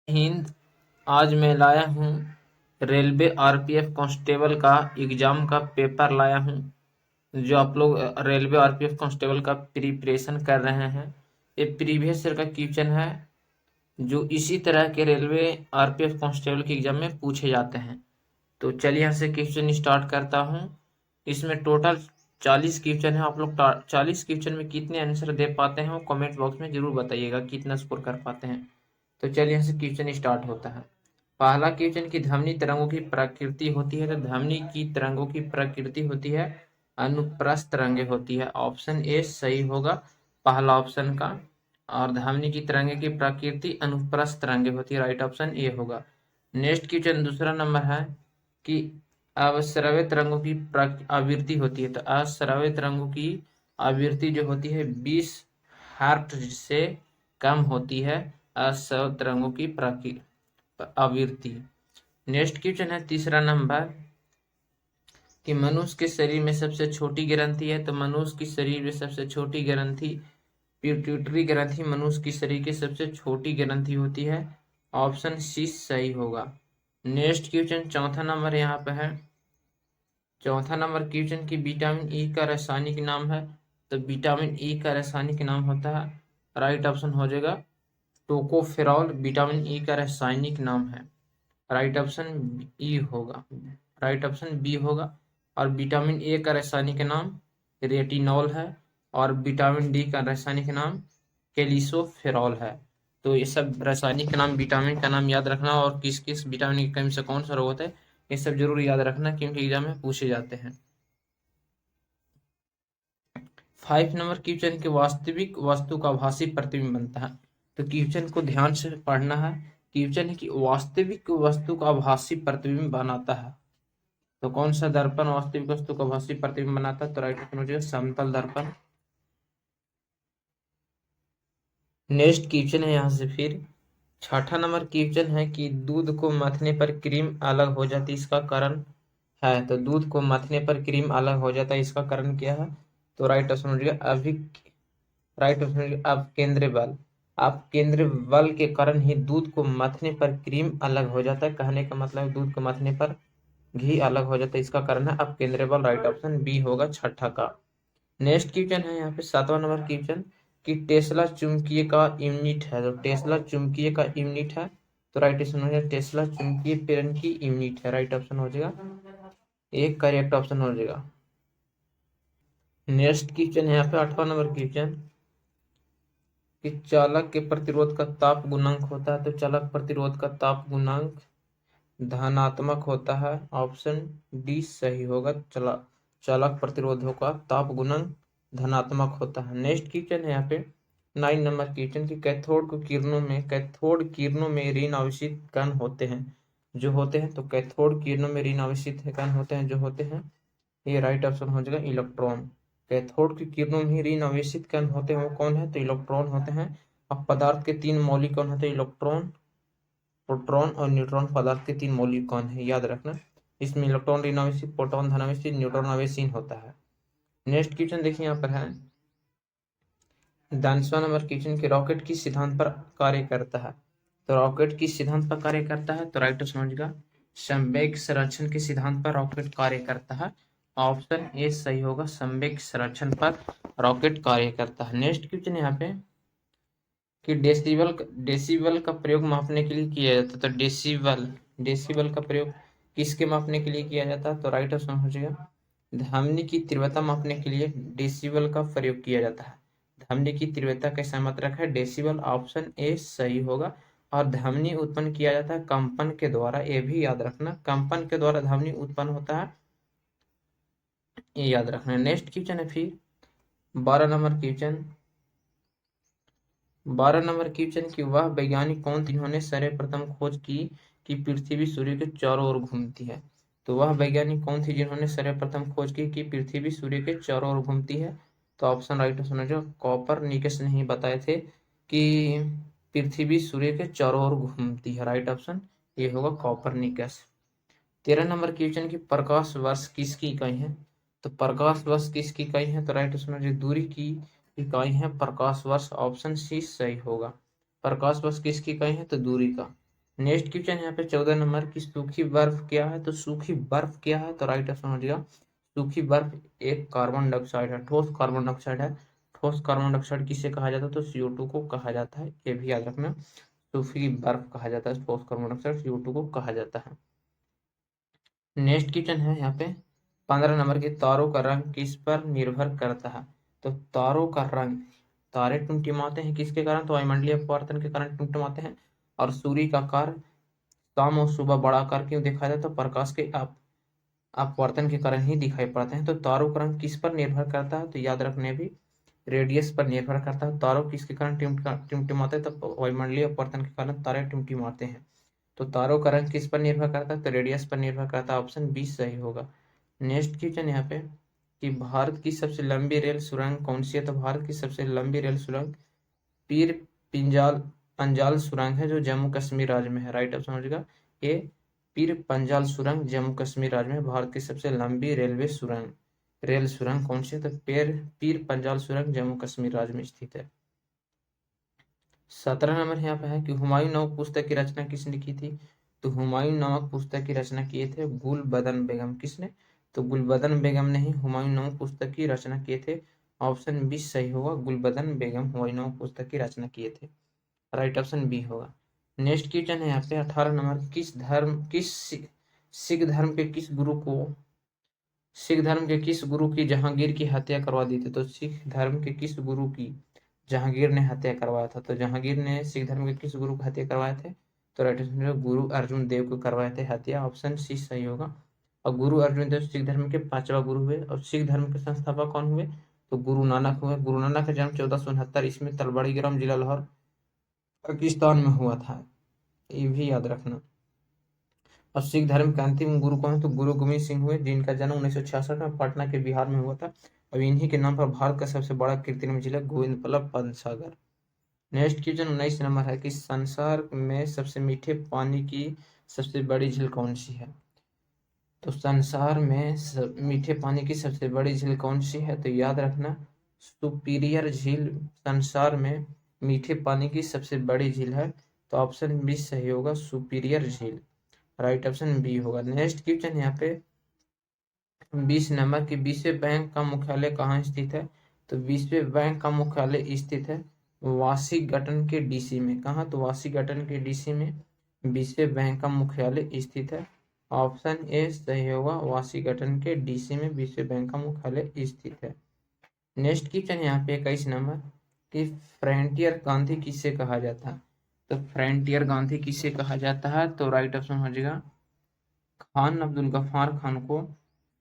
हिंद। आज मैं लाया हूँ रेलवे आरपीएफ कांस्टेबल का एग्जाम का पेपर लाया हूँ। जो आप लोग रेलवे आरपीएफ कांस्टेबल का प्रिपरेशन कर रहे हैं, ये प्रीवियस ईयर का क्वेश्चन है जो इसी तरह के रेलवे आरपीएफ कांस्टेबल के एग्जाम में पूछे जाते हैं। तो चलिए यहाँ से क्वेश्चन स्टार्ट करता हूँ। इसमें टोटल 40 क्वेश्चन है। आप लोग 40 क्वेश्चन में कितने आंसर दे पाते हैं वो कमेंट बॉक्स में जरूर बताइएगा, कितना स्कोर कर पाते हैं। तो चलिए यहाँ से क्वेश्चन स्टार्ट होता है। पहला क्वेश्चन की ध्वनि तरंगों की प्रकृति होती है, तो ध्वनि की तरंगों की प्रकृति होती है अनुप्रस्थ तरंगे होती है। ऑप्शन ए सही होगा, पहला ऑप्शन का। और ध्वनि की तरंगे की प्रकृति अनुप्रस्थ तरंगे होती है, राइट ऑप्शन ए होगा। नेक्स्ट क्वेश्चन दूसरा नंबर है कि अवश्रव्य तरंगों की आवृत्ति होती है, तो अश्रव्य तरंगों की आवृत्ति जो होती है 20 हर्ट्ज से कम होती है अश्रव्य तरंगों की आवृत्ति। नेक्स्ट क्वेश्चन है तीसरा नंबर कि मनुष्य के शरीर में सबसे छोटी ग्रंथि है, तो मनुष्य की शरीर में सबसे छोटी ग्रंथि पिट्यूटरी ग्रंथि मनुष्य की शरीर की सबसे छोटी ग्रंथि होती है। ऑप्शन सी सही होगा। नेक्स्ट क्वेश्चन चौथा नंबर यहाँ पे है। चौथा नंबर क्वेश्चन की विटामिन ई का रासायनिक नाम है, तो विटामिन ई का रासायनिक नाम होता है, राइट ऑप्शन हो जाएगा टोकोफेरॉल। विटामिन ई का रासायनिक नाम है, राइट ऑप्शन ई होगा, राइट ऑप्शन बी होगा। और विटामिन ए का रासायनिक नाम रेटिनॉल है, और विटामिन डी का रासायनिक नाम कैल्सियोफेरॉल है। तो ये सब रासायनिक नाम, विटामिन का नाम याद रखना, और किस किस विटामिन की कमी से कौन सा रोग होता है, ये सब जरूर याद रखना, क्योंकि एग्जाम में पूछे जाते हैं। 5 नंबर क्वेश्चन के वास्तविक वस्तु का आभासी प्रतिबिंब बनता है, तो क्वेश्चन को ध्यान से पढ़ना है। क्वेश्चन है कि वास्तविक वस्तु का आभासी प्रतिबिंब बनाता है, तो कौन सा दर्पण वास्तविक वस्तु का आभासी प्रतिबिंब बनाता है, तो राइट ऑप्शन हो जाएगा समतल दर्पण। नेक्स्ट क्वेश्चन है यहाँ से फिर छठा नंबर क्वेश्चन है कि दूध को मथने पर क्रीम अलग हो जाती है, इसका कारण है, तो दूध को मथने पर क्रीम अलग हो जाता है, इसका कारण क्या है, तो राइट ऑप्शन हो जाएगा राइट ऑप्शन अब केंद्रीय बल। अब केंद्रीय बल के कारण ही दूध को मथने पर क्रीम अलग हो जाता है, कहने का मतलब है दूध को मथने पर घी अलग हो जाता है, इसका कारण है अब केंद्रीय बल, राइट ऑप्शन बी होगा छठा का। नेक्स्ट क्वेश्चन है यहाँ पे 7वां नंबर क्वेश्चन कि टेस्ला चुंबकीय का यूनिट है, तो टेस्ला चुंबकीय का यूनिट है, तो राइट ऑप्शन हो जाएगा टेस्ला चुंबकीय प्रेरण की यूनिट है, राइट ऑप्शन हो जाएगा, एक करेक्ट ऑप्शन हो जाएगा। नेक्स्ट क्वेश्चन है यहाँ पे 8वां नंबर क्वेश्चन कि चालक के प्रतिरोध का ताप गुणांक होता है, तो चालक प्रतिरोध का ताप गुणांक धनात्मक होता है, ऑप्शन डी सही होगा। चालक प्रतिरोधों का ताप गुणांक धनात्मक होता है। नेक्स्ट क्वेश्चन है यहाँ पे 9 नंबर क्वेश्चन की कैथोड किरणों में ऋण आवेशित कण होते हैं, जो होते हैं, तो कैथोड किरणों में ऋण आवेशित कण होते हैं, जो होते हैं, ये राइट ऑप्शन हो जाएगा इलेक्ट्रॉन। कैथोड की किरणों में ऋण आवेशित कण होते हैं, वो कौन है, तो इलेक्ट्रॉन होते हैं। अब पदार्थ के 3 मौलिक कण होते हैं, इलेक्ट्रॉन, प्रोटॉन और न्यूट्रॉन पदार्थ के 3 मौलिक कण है, याद रखना। इसमें इलेक्ट्रॉन ऋण आवेशित, प्रोटॉन धन आवेशित, न्यूट्रॉन आवेशीन होता है। नेक्स्ट क्वेश्चन देखिए यहाँ पर है 10वां नंबर क्वेश्चन के रॉकेट किस सिद्धांत पर कार्य करता है, तो रॉकेट किस सिद्धांत पर कार्य करता है, तो राइट समझिएगा संवेग संरक्षण के सिद्धांत पर रॉकेट कार्य करता है, ऑप्शन ए सही होगा, संवेग संरक्षण पर रॉकेट कार्य करता है। नेक्स्ट क्वेश्चन यहाँ पे कि डेसिबल का प्रयोग मापने के लिए किया जाता है, तो डेसिबल का प्रयोग किसके मापने के लिए किया जाता है, तो राइट ऑप्शन हो जाएगा ध्वनि की तीव्रता मापने के लिए डेसिबल का प्रयोग किया जाता है। ध्वनि की तीव्रता कैसा मात्रक है, डेसिबल, ऑप्शन ए सही होगा। और ध्वनि उत्पन्न किया जाता है कंपन के द्वारा, ये भी याद रखना, कंपन के द्वारा ध्वनि उत्पन्न होता है, ये याद रखना। नेक्स्ट क्वेश्चन है फिर 12 नंबर क्वेश्चन 12 नंबर क्वेश्चन की वह वैज्ञानिक कौन थे जिन्होंने सर्वप्रथम खोज की कि पृथ्वी सूर्य के चारों ओर घूमती है, तो वह वैज्ञानिक कौन थी जिन्होंने सर्वप्रथम खोज की कि पृथ्वी सूर्य के चारों ओर घूमती है, तो ऑप्शन राइट ऑप्शन है जो कॉपरनिकस ने ही बताए थे कि पृथ्वी सूर्य के चारों ओर घूमती है, राइट ऑप्शन ये होगा कॉपरनिकस। 13 नंबर क्वेश्चन की प्रकाश वर्ष किसकी इकाई है, तो प्रकाश वर्ष किसकी इकाई है, तो राइट ऑप्शन है दूरी की इकाई है प्रकाश वर्ष, ऑप्शन सी सही होगा। प्रकाश वर्ष किसकी इकाई है, तो दूरी का। नेक्स्ट क्वेश्चन यहाँ पे 14 नंबर की, सूखी बर्फ क्या है? तो सूखी बर्फ क्या है? तो राइट ऑप्शन हो जाएगा सूखी बर्फ एक कार्बन डाइऑक्साइड है, ठोस कार्बन डाइऑक्साइड है। ठोस कार्बन डाइऑक्साइड किसे कहा जाता है? तो CO2 को कहा जाता है, ये भी याद रखना। सूखी बर्फ कहा जाता है, ठोस कार्बन डाइऑक्साइड CO2 को कहा जाता है। नेक्स्ट क्वेश्चन है यहाँ पे 15 नंबर के, तारों का रंग किस पर निर्भर करता है? तो तारों का रंग, तारे टिमटिमाते हैं किसके कारण? तो वायुमंडलीय अपवर्तन के कारण टिमटिमाते हैं। और सूर्य का आकार शाम और सुबह बड़ा आकार क्यों दिखाया जाता है? तो प्रकाश के अपवर्तन के कारण ही दिखाई पड़ते हैं। तो तारों का रंग किस पर निर्भर करता है? तो याद रखने भी रेडियस पर निर्भर करता है। तारों किसके कारण टिमटिमाते हैं? तो वायुमंडलीय अपवर्तन के कारण तारे टिमटिमाते हैं। तो तारों का रंग किस पर निर्भर करता है? तो रेडियस पर निर्भर करता है, ऑप्शन बी सही होगा। नेक्स्ट क्वेश्चन यहाँ पे कि भारत की सबसे लंबी रेल सुरंग कौन सी है? तो भारत की सबसे लंबी रेल सुरंग पीर पिंजाल पंजाल सुरंग है, जो जम्मू कश्मीर राज्य में है। राइट ऑप्शन हो जाएगा ए, पीर पंजाल सुरंग जम्मू कश्मीर राज्य में भारत की सबसे लंबी रेल सुरंग कौन सी है? तो पीर पंजाल सुरंग जम्मू कश्मीर राज्य में स्थित है। 17 नंबर यहाँ पे है कि हुमायूं नामक पुस्तक की रचना किसने की थी? तो हुमायूं नामक पुस्तक की रचना किए थे गुलबदन बेगम। किसने? तो गुलबदन बेगम ने ही हुमायूं नामक पुस्तक की रचना किए थे। ऑप्शन बी सही होगा, गुलबदन बेगम हुमायूं नामक पुस्तक की रचना किए थे। राइट ऑप्शन बी होगा। नेक्स्ट क्वेश्चन है यहाँ पे 18 नंबर, सिख धर्म के किस गुरु को सिख धर्म के किस गुरु की जहांगीर की हत्या करवा दी थी? तो सिख धर्म के किस गुरु की जहांगीर ने हत्या करवाया था? तो जहांगीर ने सिख धर्म के किस गुरु को हत्या करवाए थे? तो राइट आंसर गुरु अर्जुन देव को करवाए थे हत्या, ऑप्शन सी सही होगा। और गुरु अर्जुन देव सिख धर्म के 5वां गुरु हुए। और सिख धर्म के संस्थापक कौन हुए? तो गुरु नानक हुए। गुरु नानक का जन्म 1469 ईस्वी में तलबड़ी ग्राम, जिला लाहौर, पाकिस्तान में हुआ था, ये भी याद रखना। और सिख धर्म के अंतिम गुरु कौन है? तो गुरु गोविंद सिंह हुए, जिनका जन्म 1966 में पटना के बिहार में हुआ था। और इन्हीं के नाम पर भारत का सबसे बड़ा कृत्रिम झील है Govind Ballabh Pant Sagar. Next question 19 number है कि संसार में सबसे मीठे पानी की सबसे बड़ी झील कौन सी है? तो संसार में मीठे पानी की सबसे बड़ी झील कौन सी है? तो याद रखना सुपीरियर झील संसार में मीठे पानी की सबसे बड़ी झील है। तो ऑप्शन बी सही होगा, सुपीरियर झील। राइट ऑप्शन बी होगा। नेक्स्ट क्वेश्चन यहाँ पे 20 नंबर की, विश्व बैंक का मुख्यालय कहाँ स्थित है? तो विश्व बैंक का मुख्यालय स्थित है वाशिंगटन के DC में। कहाँ? तो वाशिंगटन के DC में विश्व बैंक का मुख्यालय स्थित है। ऑप्शन ए सही होगा, वाशिंगटन के DC में विश्व बैंक का मुख्यालय स्थित है। नेक्स्ट क्वेश्चन यहाँ पे 21 नंबर कि फ्रंटियर गांधी किसे कहा जाता है? तो फ्रंटियर गांधी किसे कहा जाता है? तो राइट ऑप्शन हो जाएगा खान अब्दुल गफ्फार खान को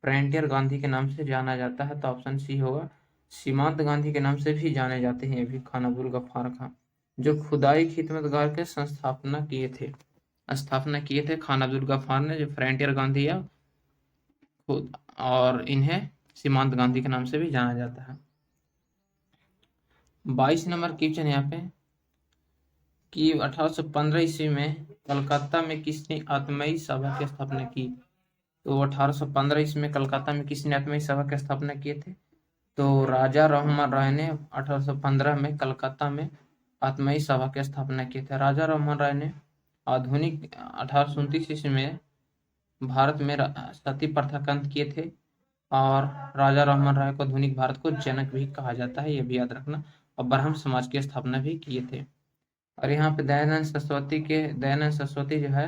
फ्रंटियर गांधी के नाम से जाना जाता है। तो ऑप्शन सी होगा। सीमांत गांधी के नाम से भी जाने जाते हैं ये भी खान अब्दुल गफ्फार खान, जो खुदाई खिदमतगार के स्थापना किए थे खान अब्दुल गफ्फार ने, जो फ्रंटियर गांधी है खुद, और इन्हें सीमांत गांधी के नाम से भी जाना जाता है। 22 नंबर क्वेश्चन यहाँ पे कि 1815 ईस्वी में कलकत्ता में किसने आत्मयी सभा की स्थापना की? तो 1815 ईस्वी में कलकत्ता में किसने आत्मयी सभा की स्थापना किए थे? तो राजा राममोहन राय ने 1815 में कलकत्ता में आत्मयी सभा की स्थापना किए थे। राजा राममोहन राय ने आधुनिक 1829 ईस्वी में भारत में सती प्रथा का अंत किए थे। और राजा राममोहन राय को आधुनिक भारत को जनक भी कहा जाता है, ये भी याद रखना। और ब्रह्म समाज की स्थापना भी किए थे। और यहाँ पे दयानंद सरस्वती जो है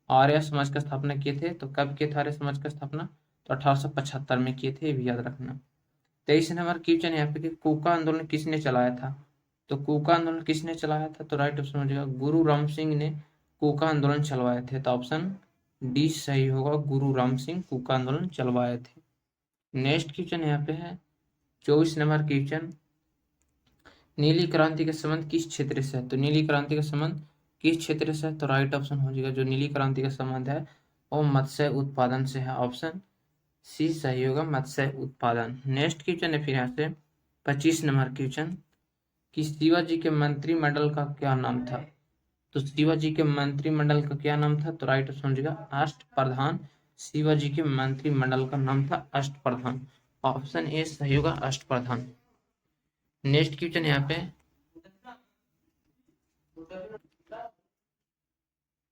आर्य समाज का स्थापना किए थे। तो कब किए थे आर्य समाज का स्थापना? तो 1875 में किए थे, ये भी याद रखना। 23 नंबर क्वेश्चन यहाँ पे कि कूका आंदोलन किसने चलाया था? तो कूका आंदोलन किसने चलाया था? तो राइट ऑप्शन हो जाएगा गुरु राम सिंह ने कूका आंदोलन चलवाए थे। तो ऑप्शन डी सही होगा, गुरु राम सिंह कूका आंदोलन चलवाए थे। नेक्स्ट क्वेश्चन यहाँ पे है 24 नंबर क्वेश्चन, नीली क्रांति का संबंध किस क्षेत्र से है? तो नीली क्रांति का संबंध किस क्षेत्र से है? तो राइट ऑप्शन हो जाएगा जो नीली क्रांति का संबंध है वो मत्स्य उत्पादन से है। ऑप्शन सी सही होगा, मत्स्य उत्पादन। नेक्स्ट क्वेश्चन है फिर यहाँ से 25 नंबर क्वेश्चन कि शिवाजी के मंत्रिमंडल का क्या नाम था? तो शिवाजी के मंत्रिमंडल का क्या नाम था? तो राइट ऑप्शन हो जाएगा अष्टप्रधान। शिवाजी के मंत्रिमंडल का नाम था अष्टप्रधान। ऑप्शन ए सही होगा, अष्टप्रधान। नेक्स्ट क्वेश्चन यहाँ पे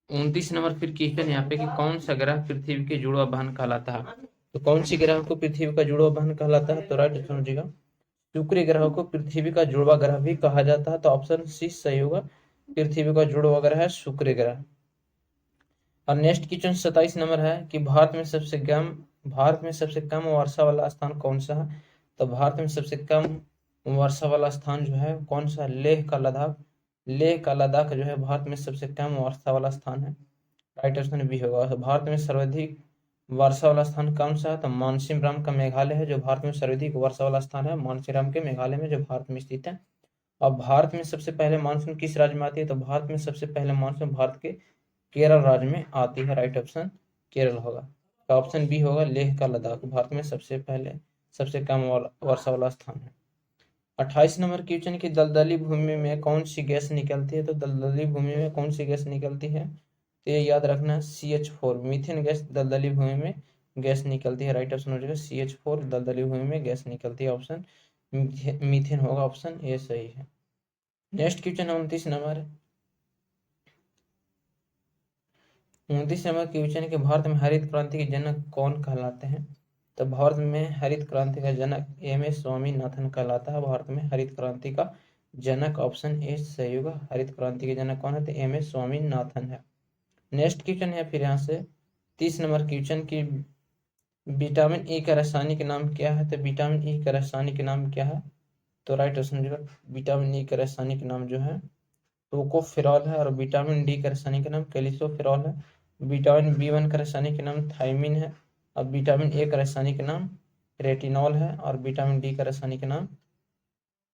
29 नंबर फिर क्वेश्चन यहाँ पे कि कौन सा ग्रह पृथ्वी के जुड़वा बहन कहलाता है। तो कौन सी ग्रह को पृथ्वी का जुड़वा बहन कहलाता है, तो राइट समझिएगा शुक्र ग्रह को पृथ्वी का जुड़वा ग्रह भी कहा जाता है, तो ऑप्शन सी सही होगा, पृथ्वी का जुड़वा ग्रह है शुक्र ग्रह। और नेक्स्ट क्वेश्चन 27 नंबर है कि भारत में सबसे कम वर्षा वाला स्थान कौन सा है। तो भारत में सबसे कम वर्षा वाला स्थान जो है कौन सा, लेह का लद्दाख जो है भारत में सबसे कम वर्षा वाला स्थान है, राइट ऑप्शन बी होगा। तो भारत में सर्वाधिक वर्षा वाला स्थान कौन सा है, तो मानसीराम का मेघालय है जो भारत में सर्वाधिक वर्षा वाला स्थान है, मानसीराम के मेघालय में जो भारत में स्थित है। अब भारत में सबसे पहले मानसून किस राज्य में आती है, तो भारत में सबसे पहले मानसून भारत के केरल राज्य में आती है, राइट ऑप्शन केरल होगा। तो ऑप्शन बी होगा, लेह का लद्दाख भारत में सबसे कम वर्षा वाला स्थान है। 28 नंबर क्वेश्चन की दलदली भूमि में कौन सी गैस निकलती है, तो दलदली भूमि में कौन सी गैस निकलती है, तो ये याद रखना CH4 मीथेन गैस दलदली भूमि में गैस निकलती है, राइट ऑप्शन हो जाएगा CH4 दलदली भूमि में गैस निकलती है, ऑप्शन मीथेन होगा, ऑप्शन ये सही है। नेक्स्ट क्वेश्चन 29 नंबर 29 क्वेश्चन के भारत में हरित क्रांति के जनक कौन कहलाते हैं, तो भारत में हरित क्रांति का जनक MS स्वामीनाथन कहलाता है, भारत में हरित क्रांति का जनक, ऑप्शन ए सही होगा, हरित क्रांति के जनक कौन है, तो MS स्वामीनाथन है। नेक्स्ट क्वेश्चन है फिर यहाँ से 30 नंबर क्वेश्चन की विटामिन ई का रासायनिक नाम क्या है, तो विटामिन ई का रासायनिक नाम क्या है, तो राइट ऑप्शन विटामिन ई का रासायनिक नाम जो है टोकोफेरॉल है, और विटामिन डी का रासायनिक नाम कैल्शियोफेरॉल है, विटामिन B1 का रासायनिक नाम थायमिन है, और विटामिन ए का रासायनिक नाम रेटिनॉल है, और विटामिन डी का रासायनिक नाम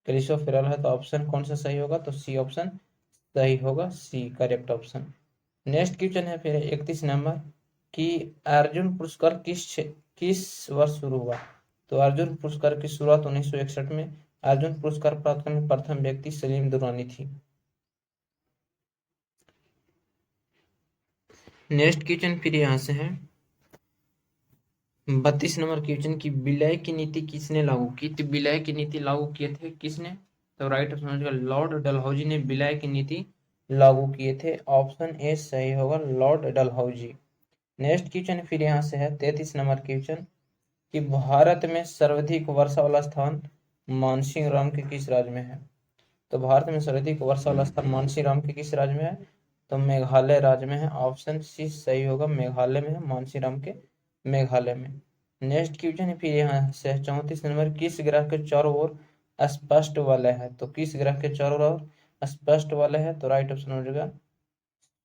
कैल्शियोफेरॉल है। तो ऑप्शन कौन सा सही होगा, तो सी ऑप्शन सही होगा, C correct option. Next question है फिर 31 नंबर कि अर्जुन पुरस्कार किस वर्ष शुरू हुआ, तो अर्जुन पुरस्कार की शुरुआत 1961 में अर्जुन पुरस्कार प्राप्त करने प्रथम व्यक्ति सलीम दुरानी थी। नेक्स्ट क्वेश्चन फिर यहाँ से है 32 नंबर क्वेश्चन की विलय की नीति किसने लागू की, तो विलय की नीति लागू किए थे किसने, तो राइट ऑप्शन लॉर्ड डलहौजी ने विलय की नीति लागू किए थे, ऑप्शन ए सही होगा, लॉर्ड डलहौजी। नेक्स्ट क्वेश्चन फिर यहाँ से है 33 नंबर क्वेश्चन कि भारत में सर्वाधिक वर्षा वाला स्थान मानसीराम के किस राज्य में है, तो भारत में सर्वाधिक वर्षा वाला स्थान मानसीराम के किस राज्य में है, तो मेघालय राज्य में है, ऑप्शन सी सही होगा, मेघालय में है, मानसीराम के मेघालय में। नेक्स्ट क्वेश्चन फिर यहाँ से 34 नंबर किस ग्रह के चारों ओर स्पष्ट वलय है, तो किस ग्रह के चारों ओर स्पष्ट वलय है, तो राइट ऑप्शन हो जाएगा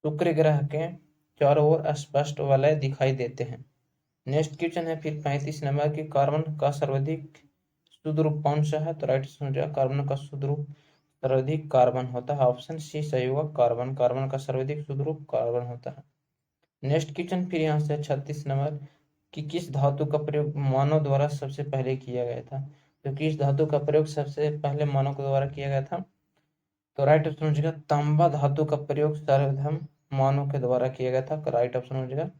शुक्र ग्रह के चारों ओर स्पष्ट वलय दिखाई देते हैं। नेक्स्ट क्वेश्चन है फिर 35 नंबर की कार्बन का सर्वाधिक शुद्ध रूप कौन सा है, तो राइट ऑप्शन हो जाएगा कार्बन का शुद्ध रूप सर्वाधिक कार्बन होता है, ऑप्शन सी सही होगा, कार्बन का सर्वाधिक शुद्ध रूप कार्बन होता है। नेक्स्ट क्वेश्चन फिर यहाँ से 36 नंबर कि किस धातु का प्रयोग मानव द्वारा सबसे पहले किया गया था, तो किस धातु का प्रयोग सबसे पहले मानव के द्वारा किया गया था, तो राइट ऑप्शन हो जाएगा तांबा धातु का प्रयोग सर्वप्रथम मानव के द्वारा किया गया था, राइट ऑप्शन हो जाएगा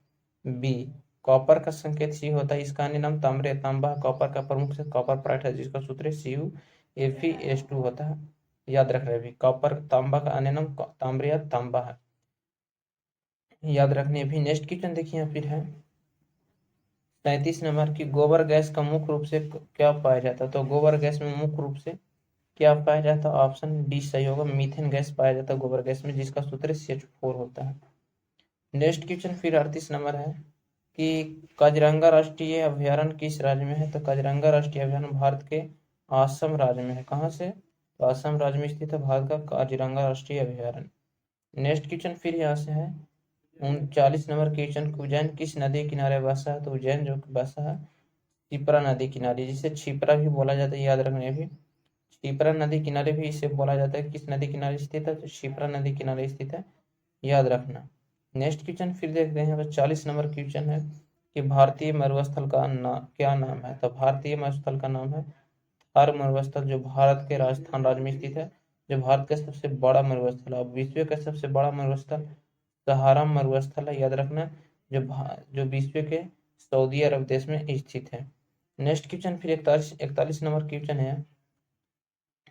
बी। कॉपर का संकेत सी होता है, इसका अन्य नाम तांबरे तांबा कॉपर का प्रमुख से कॉपर प्राइट है जिसका सूत्र CuFeS2 होता है, याद रख रहे भी कॉपर तांबा का अन्य नाम तांबरे या तांबा है, याद रखने भी। नेक्स्ट क्वेश्चन देखिए फिर है 37 नंबर की गोबर गैस का मुख्य रूप से क्या पाया जाता है, तो गोबर गैस में मुख्य रूप से क्या पाया जाता है, ऑप्शन डी सही होगा, मीथेन गैस पाया जाता है गोबर गैस में जिसका सूत्र CH4 होता है। नेक्स्ट क्वेश्चन फिर 38 नंबर है कि काजीरंगा राष्ट्रीय अभयारण्य किस राज्य में है, तो काजीरंगा राष्ट्रीय अभयारण्य भारत के असम राज्य में है, कहाँ से, तो असम राज्य में स्थित है भारत का काजीरंगा राष्ट्रीय अभयारण्य। नेक्स्ट क्वेश्चन फिर यहाँ से है 39 नंबर क्वेश्चन उज्जैन किस नदी किनारे बसा है, तो उज्जैन जो बसा है छिप्रा नदी किनारे, जिसे छिप्रा भी बोला जाता है, याद रखने भी छिप्रा नदी किनारे भी इसे बोला जाता है, किस नदी किनारे स्थित है, तो छिप्रा नदी किनारे स्थित है, याद रखना। नेक्स्ट क्वेश्चन फिर देखते हैं 40 नंबर क्वेश्चन है कि भारतीय मरुस्थल का क्या नाम है, तो भारतीय मरुस्थल का नाम है थार मरुस्थल जो भारत के राजस्थान राज्य में स्थित है, जो भारत का सबसे बड़ा मरुस्थल है, विश्व का सबसे बड़ा मरुस्थल सहारा मरुस्थल है, याद रखना, जो विश्व के सऊदी अरब देश में स्थित है। नेक्स्ट क्वेश्चन फिर 41 नंबर क्वेश्चन है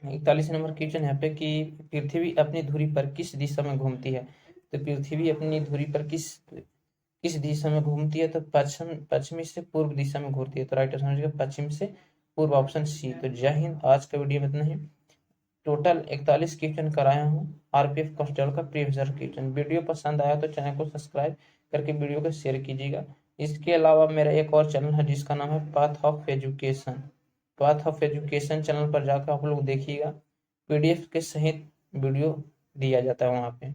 41 नंबर क्वेश्चन यहाँ पे कि पृथ्वी अपनी धुरी पर किस दिशा में घूमती है, तो पृथ्वी अपनी धुरी पर किस दिशा में घूमती है? तो पश्चिमी से पूर्व दिशा में घूमती है। तो राइट आंसर हो पश्चिम से पूर्व, ऑप्शन सी। तो जय हिंद। आज का वीडियो में इतना ही। टोटल 41 क्वेश्चन कराया हूँ आरपीएफ कांस्टेबल का प्रीवियस ईयर क्वेश्चन। वीडियो पसंद आया तो चैनल को सब्सक्राइब करके वीडियो को शेयर कीजिएगा। इसके अलावा मेरा एक और चैनल है जिसका नाम है path of education. Path of education channel पर जाकर आप लोग देखिएगा, पीडीएफ के सहित वीडियो दिया जाता है वहाँ पे।